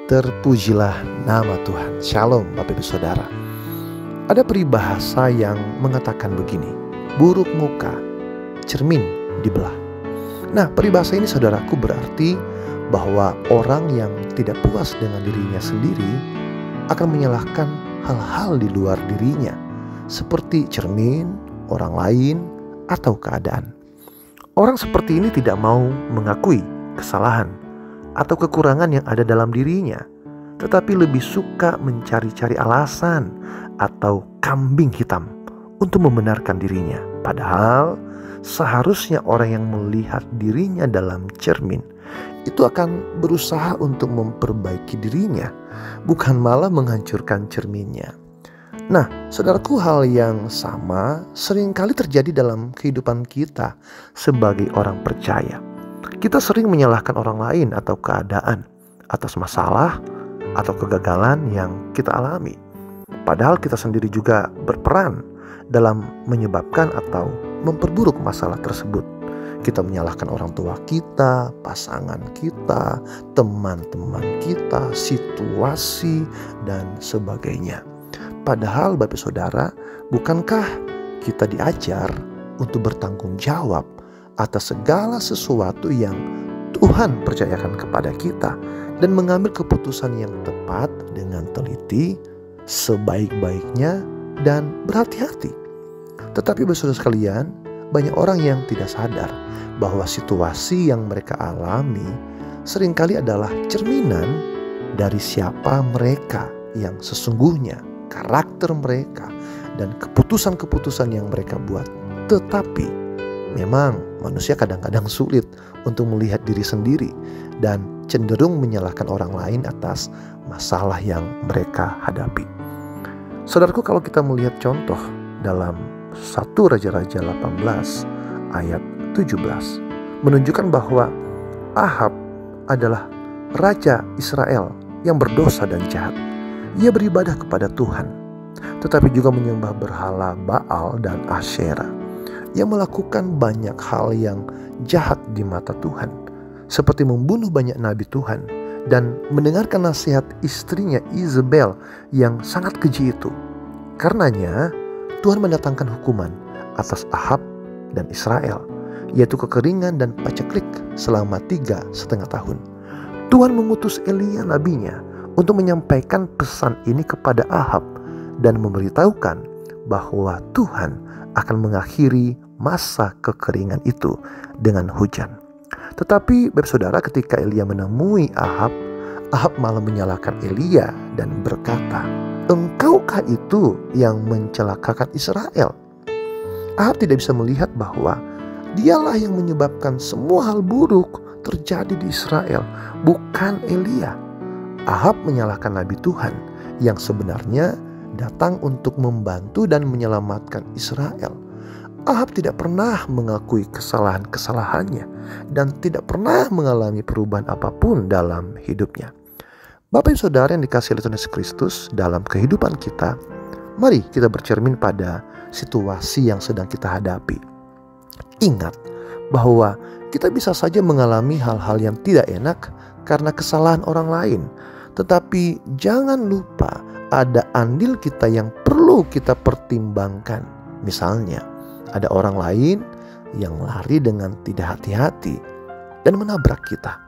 Terpujilah nama Tuhan. Shalom Bapak Ibu Saudara. Ada peribahasa yang mengatakan begini, buruk muka, cermin dibelah. Nah, peribahasa ini saudaraku berarti bahwa orang yang tidak puas dengan dirinya sendiri akan menyalahkan hal-hal di luar dirinya, seperti cermin, orang lain, atau keadaan. Orang seperti ini tidak mau mengakui kesalahan atau kekurangan yang ada dalam dirinya, tetapi lebih suka mencari-cari alasan atau kambing hitam untuk membenarkan dirinya. Padahal seharusnya orang yang melihat dirinya dalam cermin itu akan berusaha untuk memperbaiki dirinya, bukan malah menghancurkan cerminnya. Nah, saudaraku, hal yang sama seringkali terjadi dalam kehidupan kita sebagai orang percaya. Kita sering menyalahkan orang lain atau keadaan atas masalah atau kegagalan yang kita alami. Padahal kita sendiri juga berperan dalam menyebabkan atau memperburuk masalah tersebut. Kita menyalahkan orang tua kita, pasangan kita, teman-teman kita, situasi, dan sebagainya. Padahal Bapak Saudara, bukankah kita diajar untuk bertanggung jawab atas segala sesuatu yang Tuhan percayakan kepada kita dan mengambil keputusan yang tepat dengan teliti, sebaik-baiknya, dan berhati-hati. Tetapi saudara sekalian, banyak orang yang tidak sadar bahwa situasi yang mereka alami seringkali adalah cerminan dari siapa mereka yang sesungguhnya, karakter mereka, dan keputusan-keputusan yang mereka buat. Tetapi memang manusia kadang-kadang sulit untuk melihat diri sendiri dan cenderung menyalahkan orang lain atas masalah yang mereka hadapi. Saudaraku, kalau kita melihat contoh dalam 1 Raja-Raja 18 ayat 17 menunjukkan bahwa Ahab adalah raja Israel yang berdosa dan jahat. Ia beribadah kepada Tuhan, tetapi juga menyembah berhala Baal dan Asyera. Ia melakukan banyak hal yang jahat di mata Tuhan, seperti membunuh banyak nabi Tuhan dan mendengarkan nasihat istrinya Izebel yang sangat keji itu. Karenanya Tuhan mendatangkan hukuman atas Ahab dan Israel, yaitu kekeringan dan paceklik selama 3,5 tahun. Tuhan mengutus Elia nabinya untuk menyampaikan pesan ini kepada Ahab dan memberitahukan bahwa Tuhan akan mengakhiri masa kekeringan itu dengan hujan. Tetapi saudara, ketika Elia menemui Ahab malah menyalahkan Elia dan berkata, "Engkaukah itu yang mencelakakan Israel?" Ahab tidak bisa melihat bahwa dialah yang menyebabkan semua hal buruk terjadi di Israel, bukan Elia. Ahab menyalahkan nabi Tuhan yang sebenarnya datang untuk membantu dan menyelamatkan Israel. Ahab tidak pernah mengakui kesalahan-kesalahannya dan tidak pernah mengalami perubahan apapun dalam hidupnya. Bapak Ibu Saudara yang dikasihi oleh Tuhan Yesus Kristus, dalam kehidupan kita, mari kita bercermin pada situasi yang sedang kita hadapi. Ingat bahwa kita bisa saja mengalami hal-hal yang tidak enak karena kesalahan orang lain. Tetapi jangan lupa ada andil kita yang perlu kita pertimbangkan. Misalnya, ada orang lain yang lari dengan tidak hati-hati dan menabrak kita.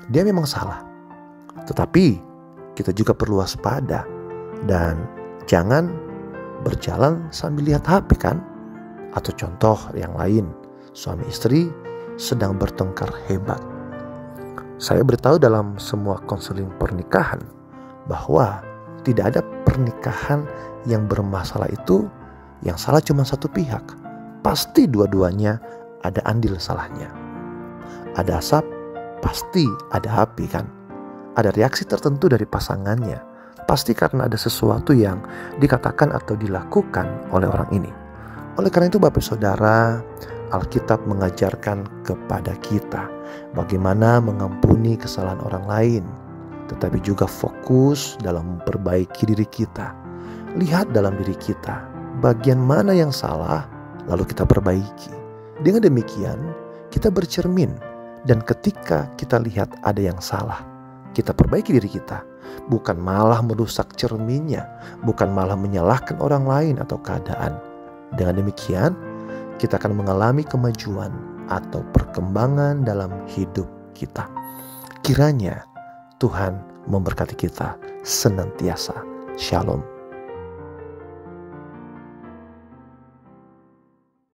Dia memang salah, tetapi kita juga perlu waspada dan jangan berjalan sambil lihat HP kan? Atau contoh yang lain, suami istri sedang bertengkar hebat. Saya beritahu dalam semua konseling pernikahan bahwa tidak ada pernikahan yang bermasalah itu yang salah cuma satu pihak. Pasti dua-duanya ada andil salahnya. Ada asap, pasti ada api kan. Ada reaksi tertentu dari pasangannya, pasti karena ada sesuatu yang dikatakan atau dilakukan oleh orang ini. Oleh karena itu Bapak Saudara, Alkitab mengajarkan kepada kita bagaimana mengampuni kesalahan orang lain, tetapi juga fokus dalam memperbaiki diri kita. Lihat dalam diri kita, bagian mana yang salah, lalu kita perbaiki. Dengan demikian, kita bercermin, dan ketika kita lihat ada yang salah, kita perbaiki diri kita, bukan malah merusak cerminnya, bukan malah menyalahkan orang lain atau keadaan. Dengan demikian, kita akan mengalami kemajuan atau perkembangan dalam hidup kita. Kiranya Tuhan memberkati kita senantiasa. Shalom.